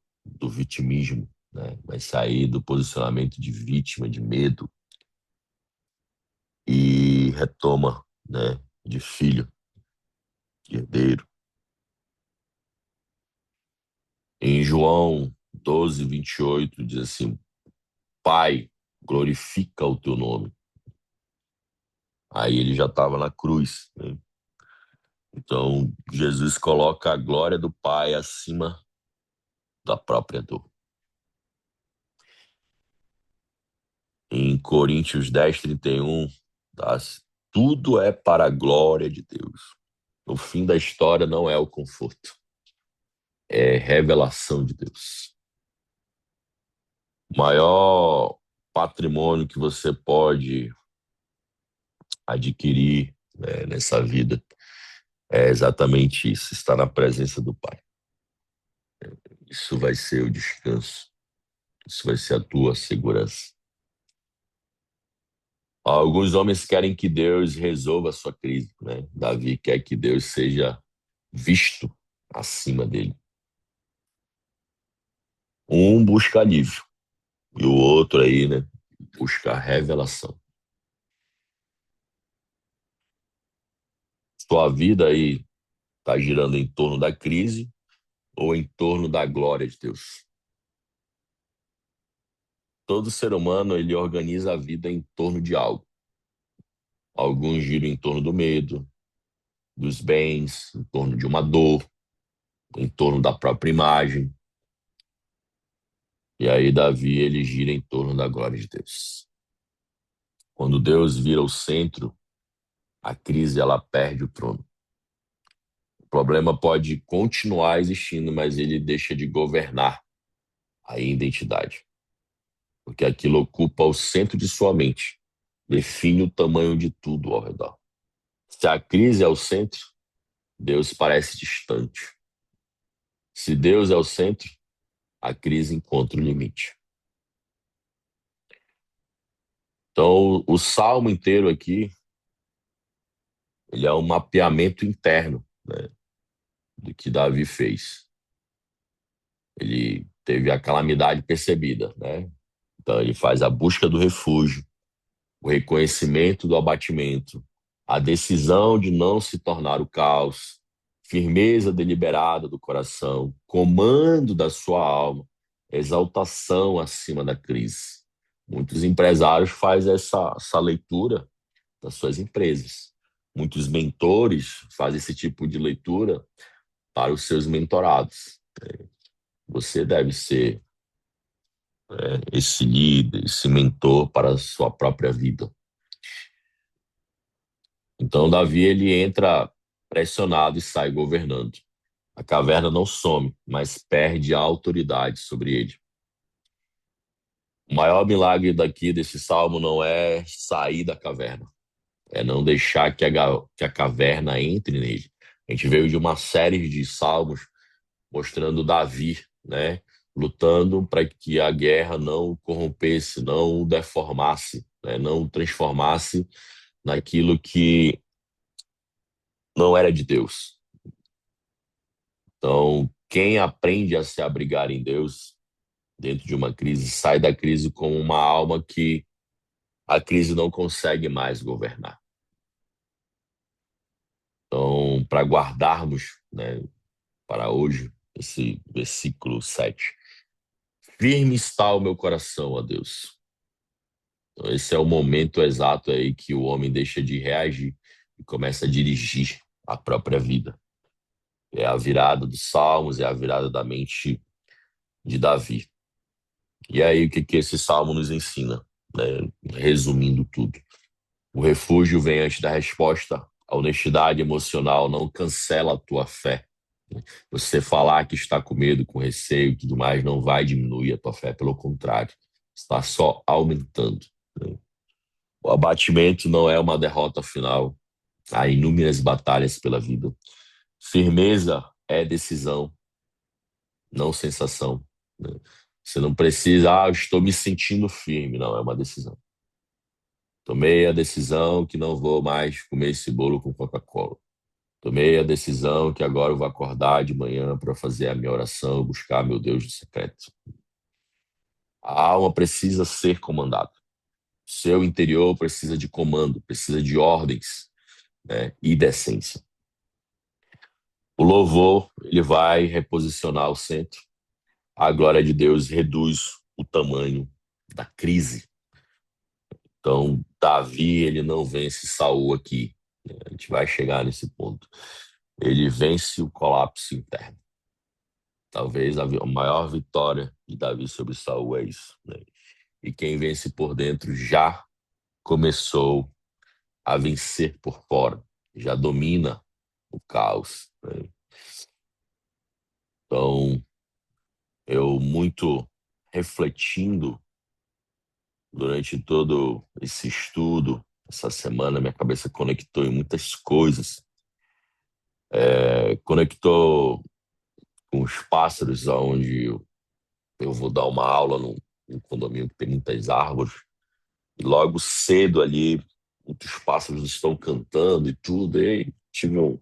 vitimismo, né? Vai sair do posicionamento de vítima, de medo e retoma, né? De filho, de herdeiro. Em João 12:28 diz assim: Pai, glorifica o teu nome. Aí ele já estava na cruz, né? Então Jesus coloca a glória do Pai acima da própria dor. Em Coríntios 10:31, tá? Tudo é para a glória de Deus. O fim da história não é o conforto, é revelação de Deus. O maior patrimônio que você pode adquirir, né, nessa vida é exatamente isso, estar na presença do Pai. Isso vai ser o descanso, isso vai ser a tua segurança. Alguns homens querem que Deus resolva a sua crise, né? Davi quer que Deus seja visto acima dele. Um busca alívio e o outro aí, né, busca revelação. Sua vida aí está girando em torno da crise ou em torno da glória de Deus? Todo ser humano ele organiza a vida em torno de algo. Alguns giram em torno do medo, dos bens, em torno de uma dor, em torno da própria imagem. E aí Davi ele gira em torno da glória de Deus. Quando Deus vira o centro, a crise ela perde o trono. O problema pode continuar existindo, mas ele deixa de governar a identidade, porque aquilo ocupa o centro de sua mente, define o tamanho de tudo ao redor. Se a crise é o centro, Deus parece distante. Se Deus é o centro, a crise encontra o limite. Então, o salmo inteiro aqui, ele é um mapeamento interno, né, do que Davi fez. Ele teve a calamidade percebida, né? Então, ele faz a busca do refúgio, o reconhecimento do abatimento, a decisão de não se tornar o caos, firmeza deliberada do coração, comando da sua alma, exaltação acima da crise. Muitos empresários fazem essa leitura das suas empresas. Muitos mentores fazem esse tipo de leitura para os seus mentorados. Você deve ser esse líder, esse mentor para a sua própria vida. Então, Davi, ele entra pressionado e sai governando. A caverna não some, mas perde a autoridade sobre ele. O maior milagre daqui desse salmo não é sair da caverna, é não deixar que a caverna entre nele. A gente veio de uma série de salmos mostrando Davi, né, lutando para que a guerra não o corrompesse, não o deformasse, né, não o transformasse naquilo que não era de Deus. Então, quem aprende a se abrigar em Deus dentro de uma crise, sai da crise com uma alma que a crise não consegue mais governar. Então, para guardarmos, né, para hoje, esse versículo 7. Firme está o meu coração, ó Deus. Então, esse é o momento exato aí que o homem deixa de reagir e começa a dirigir a própria vida. É a virada dos salmos, é a virada da mente de Davi. E aí, o que que esse salmo nos ensina? Né? Resumindo tudo. O refúgio vem antes da resposta. A honestidade emocional não cancela a tua fé. Você falar que está com medo, com receio e tudo mais, não vai diminuir a tua fé, pelo contrário, está só aumentando. O abatimento não é uma derrota final. Há inúmeras batalhas pela vida. Firmeza é decisão, não sensação. Você não precisa, eu estou me sentindo firme. Não, é uma decisão. Tomei a decisão que não vou mais comer esse bolo com Coca-Cola. Tomei a decisão que agora eu vou acordar de manhã para fazer a minha oração, buscar meu Deus do secreto. A alma precisa ser comandada. Seu interior precisa de comando, precisa de ordens, né, e decência. O louvor, ele vai reposicionar o centro. A glória de Deus reduz o tamanho da crise. Então, Davi, ele não vence Saul aqui. A gente vai chegar nesse ponto. Ele vence o colapso interno. Talvez a maior vitória de Davi sobre Saul é isso, né? E quem vence por dentro já começou a vencer por fora, já domina o caos, né? Então, eu muito refletindo durante todo esse estudo, essa semana, minha cabeça conectou em muitas coisas. Conectou com os pássaros, onde eu vou dar uma aula num condomínio que tem muitas árvores. E logo cedo ali, muitos pássaros estão cantando e tudo. E tive um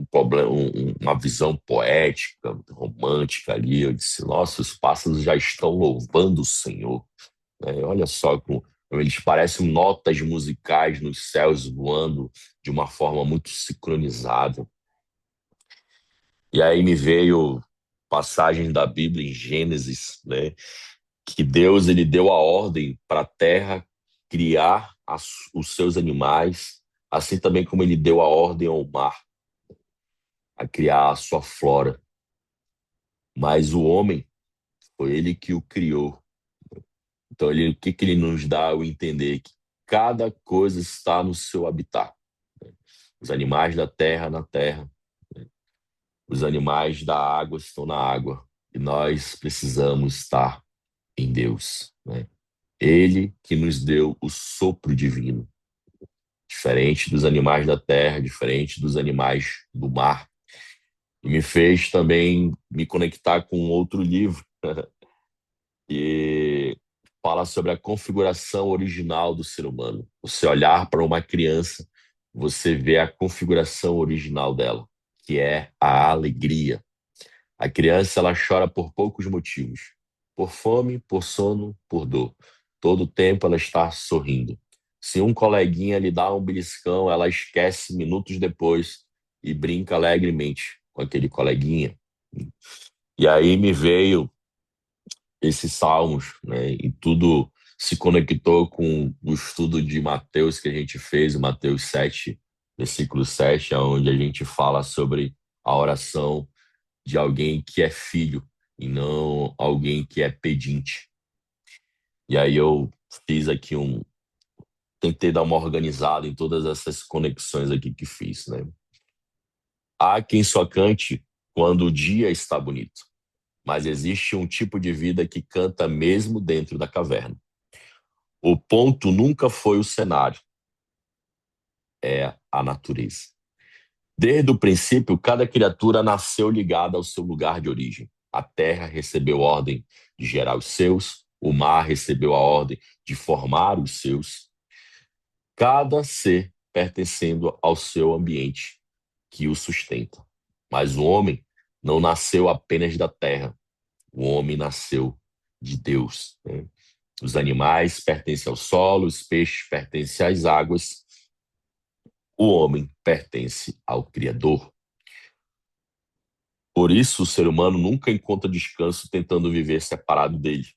problema, uma visão poética, romântica ali. Eu disse, nossa, os pássaros já estão louvando o Senhor. Olha só como eles parecem notas musicais nos céus voando de uma forma muito sincronizada. E aí me veio passagens da Bíblia em Gênesis, né, que Deus ele deu a ordem para a terra criar os seus animais, assim também como ele deu a ordem ao mar a criar a sua flora. Mas o homem foi ele que o criou. Então o que que ele nos dá ao entender? Que cada coisa está no seu habitat. Os animais da terra na terra, os animais da água estão na água. E nós precisamos estar em Deus, né? Ele que nos deu o sopro divino, diferente dos animais da terra, diferente dos animais do mar. E me fez também me conectar com outro livro que fala sobre a configuração original do ser humano. Você olhar para uma criança, você vê a configuração original dela, que é a alegria. A criança ela chora por poucos motivos: por fome, por sono, por dor. Todo tempo ela está sorrindo. Se um coleguinha lhe dá um beliscão, ela esquece minutos depois e brinca alegremente com aquele coleguinha. E aí me veio esses salmos, né? E tudo se conectou com o estudo de Mateus que a gente fez, o Mateus 7, versículo 7, onde a gente fala sobre a oração de alguém que é filho e não alguém que é pedinte. E aí eu fiz aqui tentei dar uma organizada em todas essas conexões aqui que fiz, né? Há quem só cante quando o dia está bonito, mas existe um tipo de vida que canta mesmo dentro da caverna. O ponto nunca foi o cenário, é a natureza. Desde o princípio, cada criatura nasceu ligada ao seu lugar de origem. A terra recebeu ordem de gerar os seus, o mar recebeu a ordem de formar os seus, cada ser pertencendo ao seu ambiente que o sustenta. Mas o homem não nasceu apenas da terra, o homem nasceu de Deus, né? Os animais pertencem ao solo, os peixes pertencem às águas, o homem pertence ao Criador. Por isso, o ser humano nunca encontra descanso tentando viver separado dele.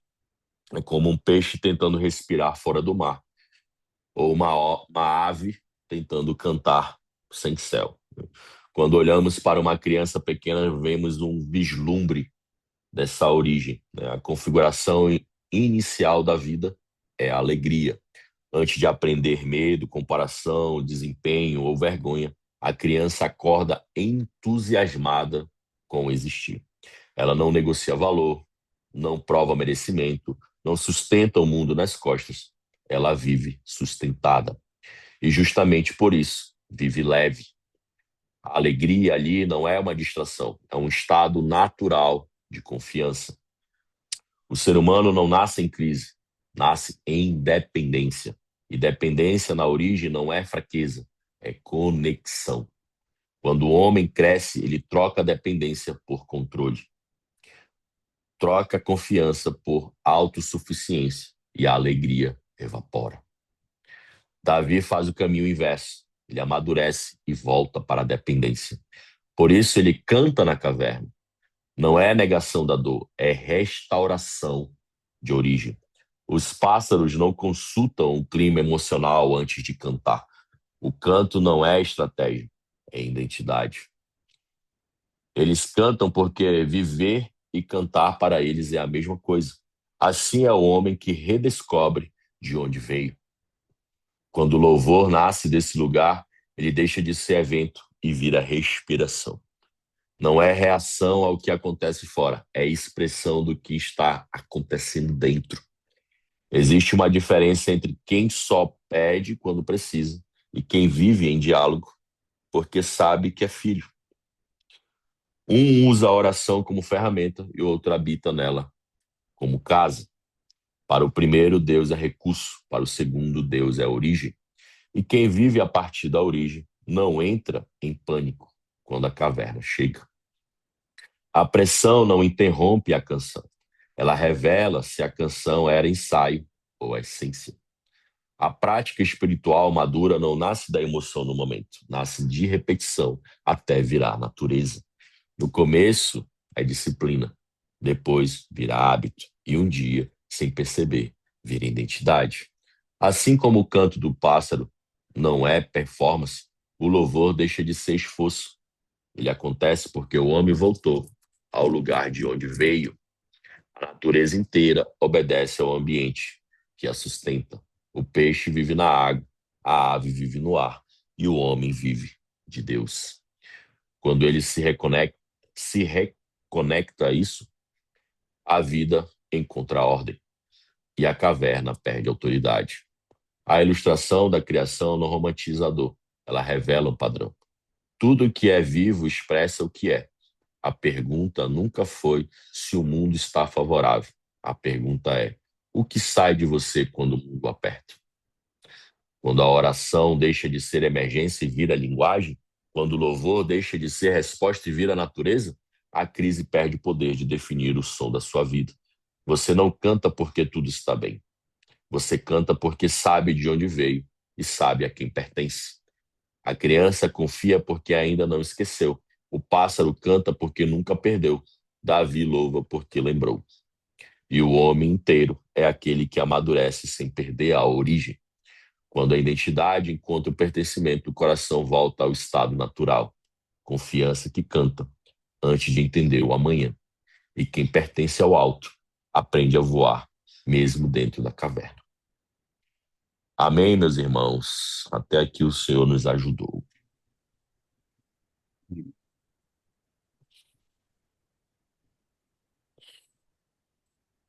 É como um peixe tentando respirar fora do mar, ou uma ave tentando cantar sem céu. Quando olhamos para uma criança pequena, vemos um vislumbre dessa origem, né? A configuração inicial da vida é a alegria. Antes de aprender medo, comparação, desempenho ou vergonha, a criança acorda entusiasmada com o existir. Ela não negocia valor, não prova merecimento, não sustenta o mundo nas costas. Ela vive sustentada. E justamente por isso, vive leve. A alegria ali não é uma distração, é um estado natural de confiança. O ser humano não nasce em crise, nasce em dependência. E dependência na origem não é fraqueza, é conexão. Quando o homem cresce, ele troca a dependência por controle, troca a confiança por autossuficiência e a alegria evapora. Davi faz o caminho inverso, ele amadurece e volta para a dependência. Por isso ele canta na caverna. Não é negação da dor, é restauração de origem. Os pássaros não consultam o clima emocional antes de cantar. O canto não é estratégia, é identidade. Eles cantam porque viver e cantar para eles é a mesma coisa. Assim é o homem que redescobre de onde veio. Quando o louvor nasce desse lugar, ele deixa de ser evento e vira respiração. Não é reação ao que acontece fora, é expressão do que está acontecendo dentro. Existe uma diferença entre quem só pede quando precisa e quem vive em diálogo porque sabe que é filho. Um usa a oração como ferramenta e o outro habita nela como casa. Para o primeiro, Deus é recurso, para o segundo, Deus é origem. E quem vive a partir da origem não entra em pânico quando a caverna chega. A pressão não interrompe a canção. Ela revela se a canção era ensaio ou essência. A prática espiritual madura não nasce da emoção no momento, nasce de repetição até virar natureza. No começo é disciplina, depois vira hábito e um dia, sem perceber, vira identidade. Assim como o canto do pássaro não é performance, o louvor deixa de ser esforço. Ele acontece porque o homem voltou ao lugar de onde veio. A natureza inteira obedece ao ambiente que a sustenta. O peixe vive na água, a ave vive no ar e o homem vive de Deus. Quando ele se reconecta a isso, a vida encontra ordem e a caverna perde autoridade. A ilustração da criação não romantiza a dor, ela revela um padrão. Tudo que é vivo expressa o que é. A pergunta nunca foi se o mundo está favorável. A pergunta é: o que sai de você quando o mundo aperta? Quando a oração deixa de ser emergência e vira linguagem, quando o louvor deixa de ser resposta e vira natureza, a crise perde o poder de definir o som da sua vida. Você não canta porque tudo está bem. Você canta porque sabe de onde veio e sabe a quem pertence. A criança confia porque ainda não esqueceu. O pássaro canta porque nunca perdeu. Davi louva porque lembrou. E o homem inteiro é aquele que amadurece sem perder a origem. Quando a identidade encontra o pertencimento, o coração volta ao estado natural. Confiança que canta antes de entender o amanhã. E quem pertence ao alto aprende a voar, mesmo dentro da caverna. Amém, meus irmãos? Até aqui o Senhor nos ajudou.